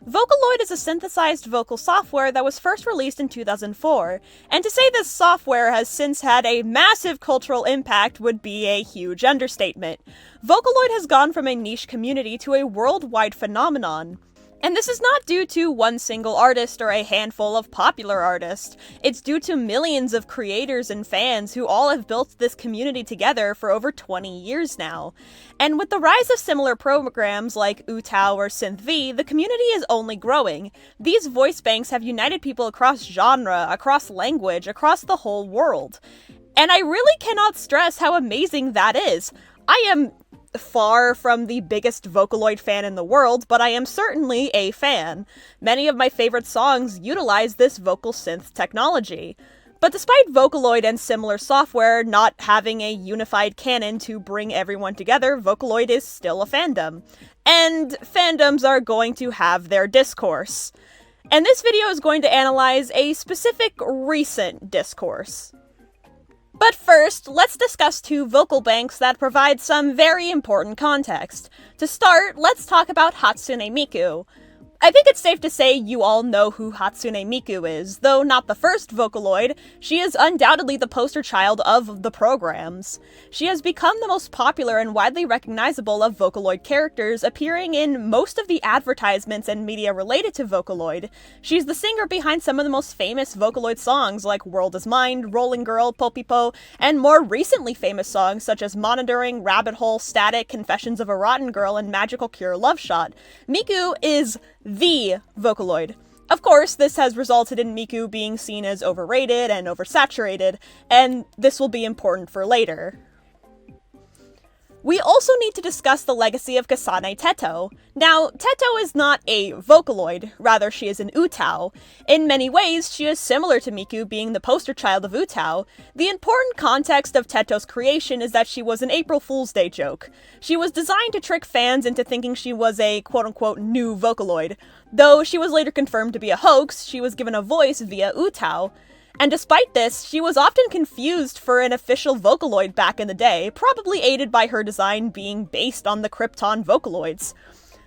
Vocaloid is a synthesized vocal software that was first released in 2004, and to say this software has since had a massive cultural impact would be a huge understatement. Vocaloid has gone from a niche community to a worldwide phenomenon. And this is not due to one single artist or a handful of popular artists. It's due to millions of creators and fans who all have built this community together for over 20 years now. And with the rise of similar programs like Utao or SynthV, the community is only growing. These voice banks have united people across genre, across language, across the whole world. And I really cannot stress how amazing that is. I am far from the biggest Vocaloid fan in the world, but I am certainly a fan. Many of my favorite songs utilize this vocal synth technology. But despite Vocaloid and similar software not having a unified canon to bring everyone together, Vocaloid is still a fandom. And fandoms are going to have their discourse. And this video is going to analyze a specific recent discourse. But first, let's discuss two vocal banks that provide some very important context. To start, let's talk about Hatsune Miku. I think it's safe to say you all know who Hatsune Miku is. Though not the first Vocaloid, she is undoubtedly the poster child of the programs. She has become the most popular and widely recognizable of Vocaloid characters, appearing in most of the advertisements and media related to Vocaloid. She's the singer behind some of the most famous Vocaloid songs like World is Mind, Rolling Girl, Popipo, and more recently famous songs such as Monitoring, Rabbit Hole, Static, Confessions of a Rotten Girl, and Magical Cure Love Shot. Miku is the Vocaloid. Of course, this has resulted in Miku being seen as overrated and oversaturated, and this will be important for later. We also need to discuss the legacy of Kasane Teto. Now, Teto is not a Vocaloid, rather she is an Utao. In many ways, she is similar to Miku being the poster child of Utao. The important context of Teto's creation is that she was an April Fool's Day joke. She was designed to trick fans into thinking she was a quote-unquote new Vocaloid. Though she was later confirmed to be a hoax, she was given a voice via Utao. And despite this, she was often confused for an official Vocaloid back in the day, probably aided by her design being based on the Krypton Vocaloids.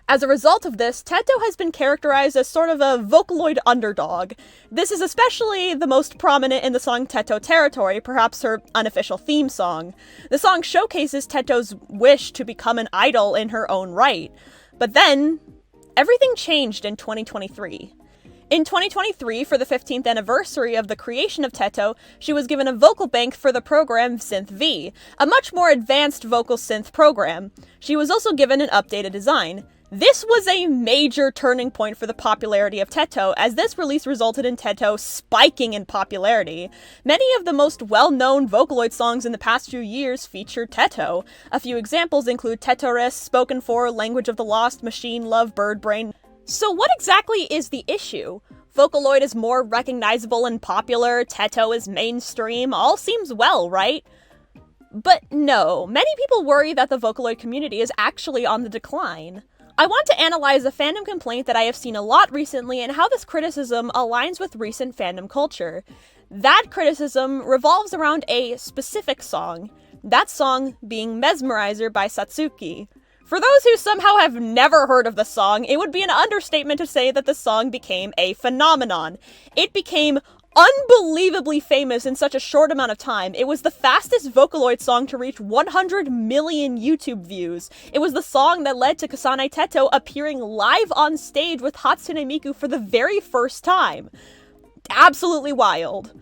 As a result of this, Teto has been characterized as sort of a Vocaloid underdog. This is especially the most prominent in the song Teto Territory, perhaps her unofficial theme song. The song showcases Teto's wish to become an idol in her own right. But then, everything changed in 2023. In 2023, for the 15th anniversary of the creation of Teto, she was given a vocal bank for the program SynthV, a much more advanced vocal synth program. She was also given an updated design. This was a major turning point for the popularity of Teto, as this release resulted in Teto spiking in popularity. Many of the most well-known Vocaloid songs in the past few years feature Teto. A few examples include Tetoris, Spoken For, Language of the Lost, Machine Love, Bird Brain. So what exactly is the issue? Vocaloid is more recognizable and popular, Teto is mainstream, all seems well, right? But no, many people worry that the Vocaloid community is actually on the decline. I want to analyze a fandom complaint that I have seen a lot recently and how this criticism aligns with recent fandom culture. That criticism revolves around a specific song, that song being Mesmerizer by Satsuki. For those who somehow have never heard of the song, it would be an understatement to say that the song became a phenomenon. It became unbelievably famous in such a short amount of time. It was the fastest Vocaloid song to reach 100 million YouTube views. It was the song that led to Kasane Teto appearing live on stage with Hatsune Miku for the very first time. Absolutely wild.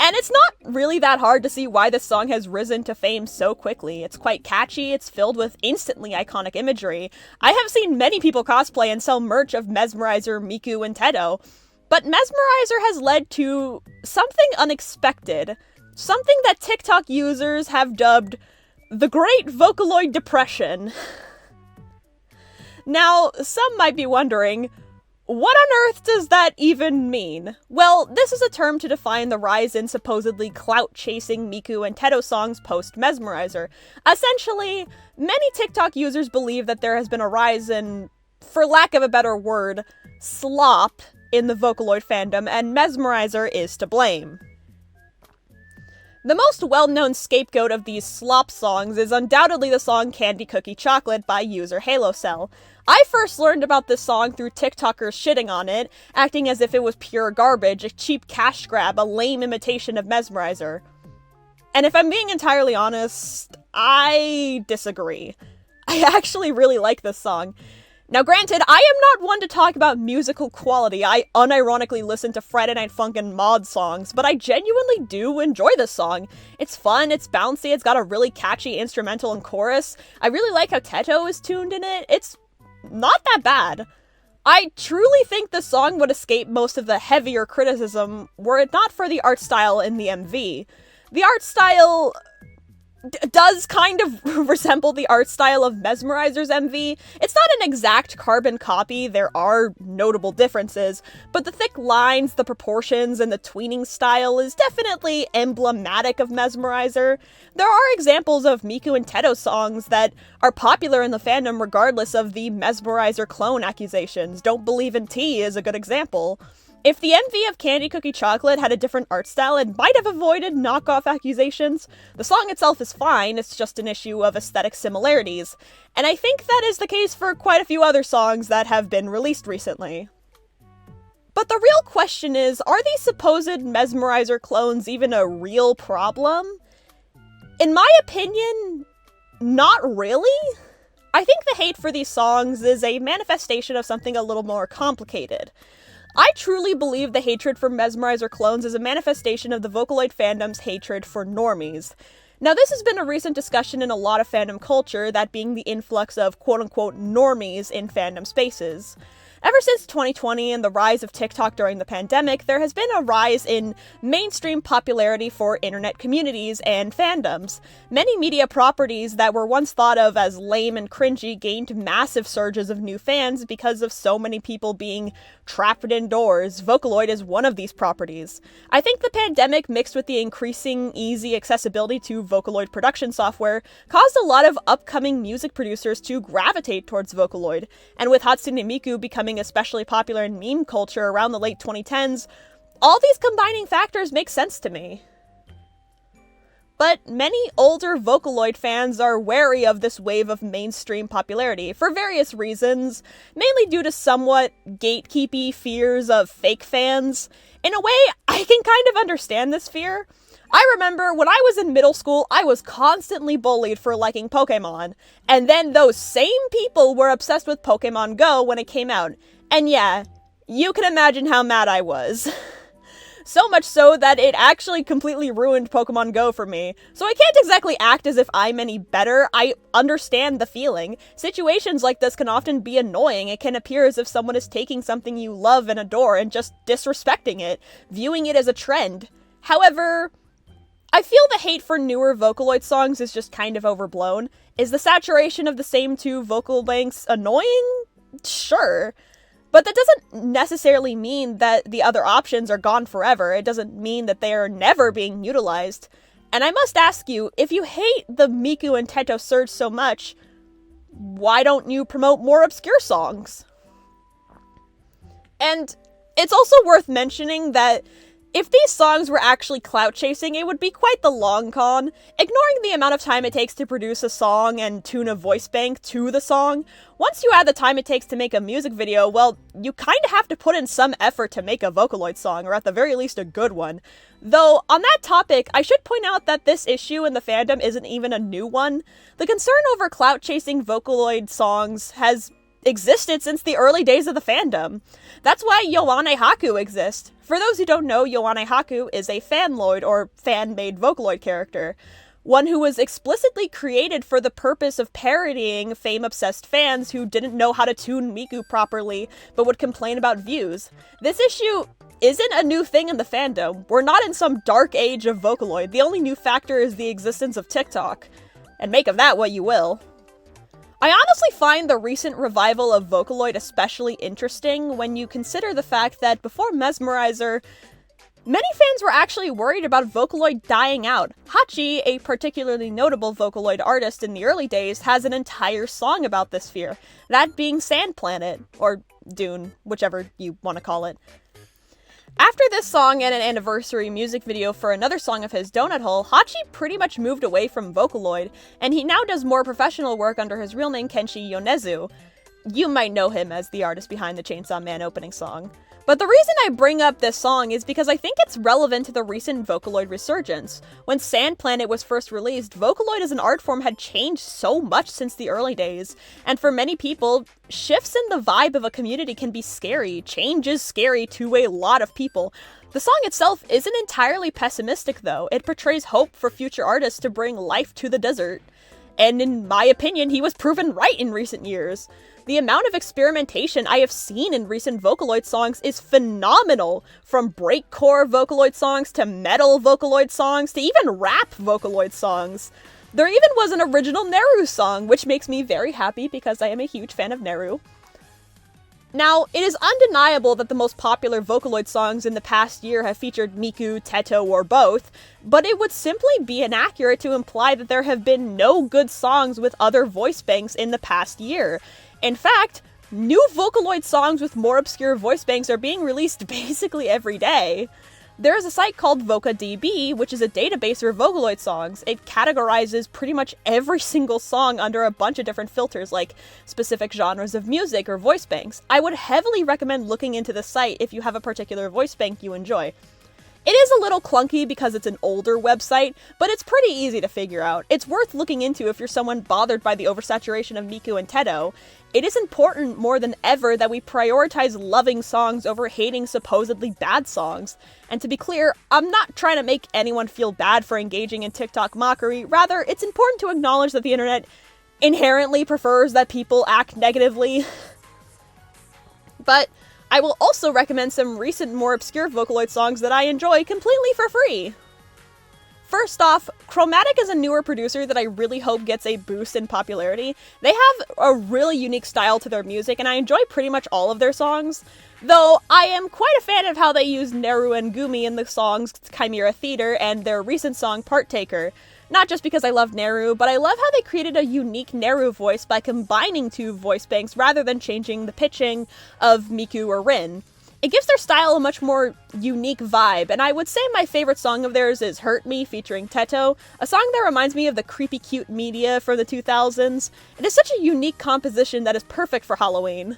And it's not really that hard to see why this song has risen to fame so quickly. It's quite catchy, it's filled with instantly iconic imagery. I have seen many people cosplay and sell merch of Mesmerizer, Miku, and Teto. But Mesmerizer has led to something unexpected. Something that TikTok users have dubbed the Great Vocaloid Depression. Now, some might be wondering, what on earth does that even mean? Well, this is a term to define the rise in supposedly clout-chasing Miku and Teto songs post-Mesmerizer. Essentially, many TikTok users believe that there has been a rise in, for lack of a better word, slop in the Vocaloid fandom, and Mesmerizer is to blame. The most well-known scapegoat of these slop songs is undoubtedly the song Candy Cookie Chocolate by user HaloCell. I first learned about this song through TikTokers shitting on it, acting as if it was pure garbage, a cheap cash grab, a lame imitation of Mesmerizer. And if I'm being entirely honest, I disagree. I actually really like this song. Now granted, I am not one to talk about musical quality. I unironically listen to Friday Night Funk and mod songs, but I genuinely do enjoy this song. It's fun, it's bouncy, it's got a really catchy instrumental and chorus. I really like how Teto is tuned in it. It's not that bad. I truly think the song would escape most of the heavier criticism were it not for the art style in the MV. The art style does kind of resemble the art style of Mesmerizer's MV. It's not an exact carbon copy, there are notable differences, but the thick lines, the proportions, and the tweening style is definitely emblematic of Mesmerizer. There are examples of Miku and Teto songs that are popular in the fandom regardless of the Mesmerizer clone accusations. Don't Believe in Tea is a good example. If the MV of Candy Cookie Chocolate had a different art style, it might have avoided knockoff accusations. The song itself is fine, it's just an issue of aesthetic similarities. And I think that is the case for quite a few other songs that have been released recently. But the real question is, are these supposed Mesmerizer clones even a real problem? In my opinion, not really. I think the hate for these songs is a manifestation of something a little more complicated. I truly believe the hatred for Mesmerizer clones is a manifestation of the Vocaloid fandom's hatred for normies. Now, this has been a recent discussion in a lot of fandom culture, that being the influx of quote-unquote normies in fandom spaces. Ever since 2020 and the rise of TikTok during the pandemic, there has been a rise in mainstream popularity for internet communities and fandoms. Many media properties that were once thought of as lame and cringy gained massive surges of new fans because of so many people being trapped indoors. Vocaloid is one of these properties. I think the pandemic, mixed with the increasing easy accessibility to Vocaloid production software, caused a lot of upcoming music producers to gravitate towards Vocaloid, and with Hatsune Miku becoming especially popular in meme culture around the late 2010s, all these combining factors make sense to me. But many older Vocaloid fans are wary of this wave of mainstream popularity for various reasons, mainly due to somewhat gatekeepy fears of fake fans. In a way, I can kind of understand this fear. I remember when I was in middle school, I was constantly bullied for liking Pokemon, and then those same people were obsessed with Pokemon Go when it came out. And yeah, you can imagine how mad I was. So much so that it actually completely ruined Pokemon Go for me. So I can't exactly act as if I'm any better. I understand the feeling. Situations like this can often be annoying. It can appear as if someone is taking something you love and adore and just disrespecting it, viewing it as a trend. However, I feel the hate for newer Vocaloid songs is just kind of overblown. Is the saturation of the same two vocal lengths annoying? Sure. But that doesn't necessarily mean that the other options are gone forever. It doesn't mean that they are never being utilized. And I must ask you, if you hate the Miku and Teto surge so much, why don't you promote more obscure songs? And it's also worth mentioning that if these songs were actually clout chasing, it would be quite the long con. Ignoring the amount of time it takes to produce a song and tune a voice bank to the song, once you add the time it takes to make a music video, well, you kind of have to put in some effort to make a Vocaloid song, or at the very least a good one. Though, on that topic, I should point out that this issue in the fandom isn't even a new one. The concern over clout chasing Vocaloid songs has existed since the early days of the fandom. That's why Yoane Haku exists. For those who don't know, Yoane Haku is a fanloid, or fan-made Vocaloid character. One who was explicitly created for the purpose of parodying fame-obsessed fans who didn't know how to tune Miku properly, but would complain about views. This issue isn't a new thing in the fandom. We're not in some dark age of Vocaloid. The only new factor is the existence of TikTok. And make of that what you will. I honestly find the recent revival of Vocaloid especially interesting when you consider the fact that before Mesmerizer, many fans were actually worried about Vocaloid dying out. Hachi, a particularly notable Vocaloid artist in the early days, has an entire song about this fear, that being Sand Planet, or Dune, whichever you want to call it. After this song and an anniversary music video for another song of his, Donut Hole, Hachi pretty much moved away from Vocaloid, and he now does more professional work under his real name Kenshi Yonezu. You might know him as the artist behind the Chainsaw Man opening song. But the reason I bring up this song is because I think it's relevant to the recent Vocaloid resurgence. When Sand Planet was first released, Vocaloid as an art form had changed so much since the early days, and for many people, shifts in the vibe of a community can be scary. Change is scary to a lot of people. The song itself isn't entirely pessimistic though, it portrays hope for future artists to bring life to the desert. And in my opinion, he was proven right in recent years. The amount of experimentation I have seen in recent Vocaloid songs is phenomenal, from breakcore Vocaloid songs to metal Vocaloid songs to even rap Vocaloid songs. There even was an original Neru song, which makes me very happy because I am a huge fan of Neru. Now, it is undeniable that the most popular Vocaloid songs in the past year have featured Miku, Teto, or both, but it would simply be inaccurate to imply that there have been no good songs with other voice banks in the past year. In fact, new Vocaloid songs with more obscure voice banks are being released basically every day. There is a site called VocaDB, which is a database for Vocaloid songs. It categorizes pretty much every single song under a bunch of different filters, like specific genres of music or voice banks. I would heavily recommend looking into this site if you have a particular voice bank you enjoy. It is a little clunky because it's an older website, but it's pretty easy to figure out. It's worth looking into if you're someone bothered by the oversaturation of Miku and Teto. It is important more than ever that we prioritize loving songs over hating supposedly bad songs. And to be clear, I'm not trying to make anyone feel bad for engaging in TikTok mockery. Rather, it's important to acknowledge that the internet inherently prefers that people act negatively. But I will also recommend some recent, more obscure Vocaloid songs that I enjoy completely for free. First off, Chromatic is a newer producer that I really hope gets a boost in popularity. They have a really unique style to their music, and I enjoy pretty much all of their songs. Though, I am quite a fan of how they use Neru and Gumi in the songs Chimera Theater and their recent song Parttaker. Not just because I love Neru, but I love how they created a unique Neru voice by combining two voice banks rather than changing the pitching of Miku or Rin. It gives their style a much more unique vibe, and I would say my favorite song of theirs is Hurt Me featuring Teto, a song that reminds me of the creepy cute media from the 2000s. It is such a unique composition that is perfect for Halloween.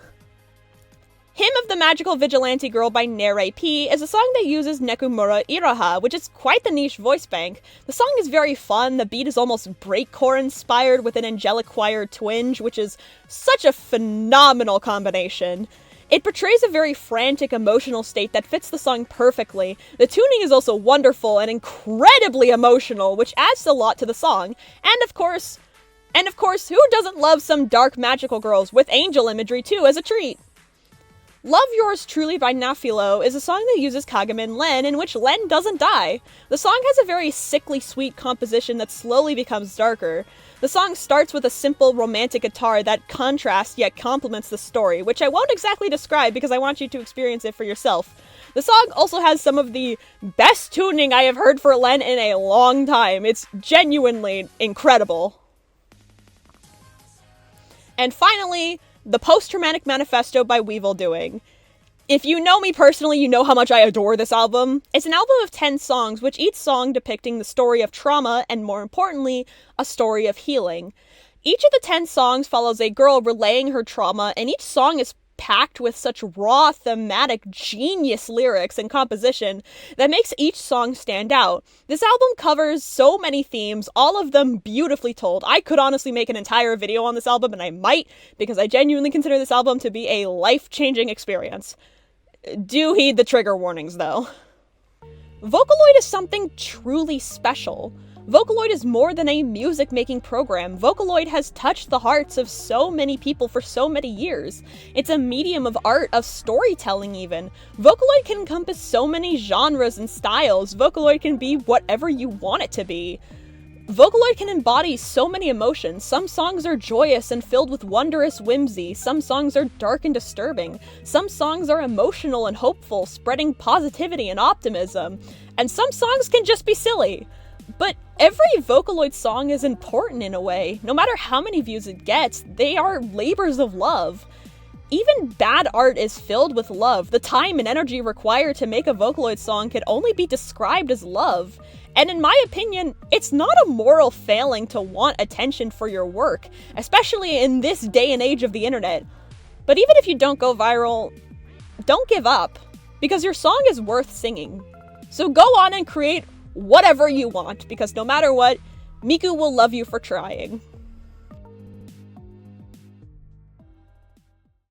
Hymn of the Magical Vigilante Girl by Nere P is a song that uses Nekumura Iraha, which is quite the niche voice bank. The song is very fun, the beat is almost breakcore inspired with an angelic choir twinge, which is such a phenomenal combination. It portrays a very frantic emotional state that fits the song perfectly. The tuning is also wonderful and incredibly emotional, which adds a lot to the song. And of course, who doesn't love some dark magical girls with angel imagery too as a treat? Love Yours Truly by Nafilo is a song that uses Kagamin Len, in which Len doesn't die. The song has a very sickly sweet composition that slowly becomes darker. The song starts with a simple romantic guitar that contrasts yet complements the story, which I won't exactly describe because I want you to experience it for yourself. The song also has some of the best tuning I have heard for Len in a long time. It's genuinely incredible. And finally, The Post-Traumatic Manifesto by Weevil Doing. If you know me personally, you know how much I adore this album. It's an album of 10 songs, with each song depicting the story of trauma and, more importantly, a story of healing. Each of the 10 songs follows a girl relaying her trauma, and each song is packed with such raw, thematic, genius lyrics and composition that makes each song stand out. This album covers so many themes, all of them beautifully told. I could honestly make an entire video on this album, and I might, because I genuinely consider this album to be a life-changing experience. Do heed the trigger warnings, though. Vocaloid is something truly special. Vocaloid is more than a music-making program. Vocaloid has touched the hearts of so many people for so many years. It's a medium of art, of storytelling even. Vocaloid can encompass so many genres and styles. Vocaloid can be whatever you want it to be. Vocaloid can embody so many emotions. Some songs are joyous and filled with wondrous whimsy. Some songs are dark and disturbing. Some songs are emotional and hopeful, spreading positivity and optimism. And some songs can just be silly. But every Vocaloid song is important in a way. No matter how many views it gets, they are labors of love. Even bad art is filled with love. The time and energy required to make a Vocaloid song can only be described as love. And in my opinion, it's not a moral failing to want attention for your work, especially in this day and age of the internet. But even if you don't go viral, don't give up, because your song is worth singing. So go on and create whatever you want, because no matter what, Miku will love you for trying.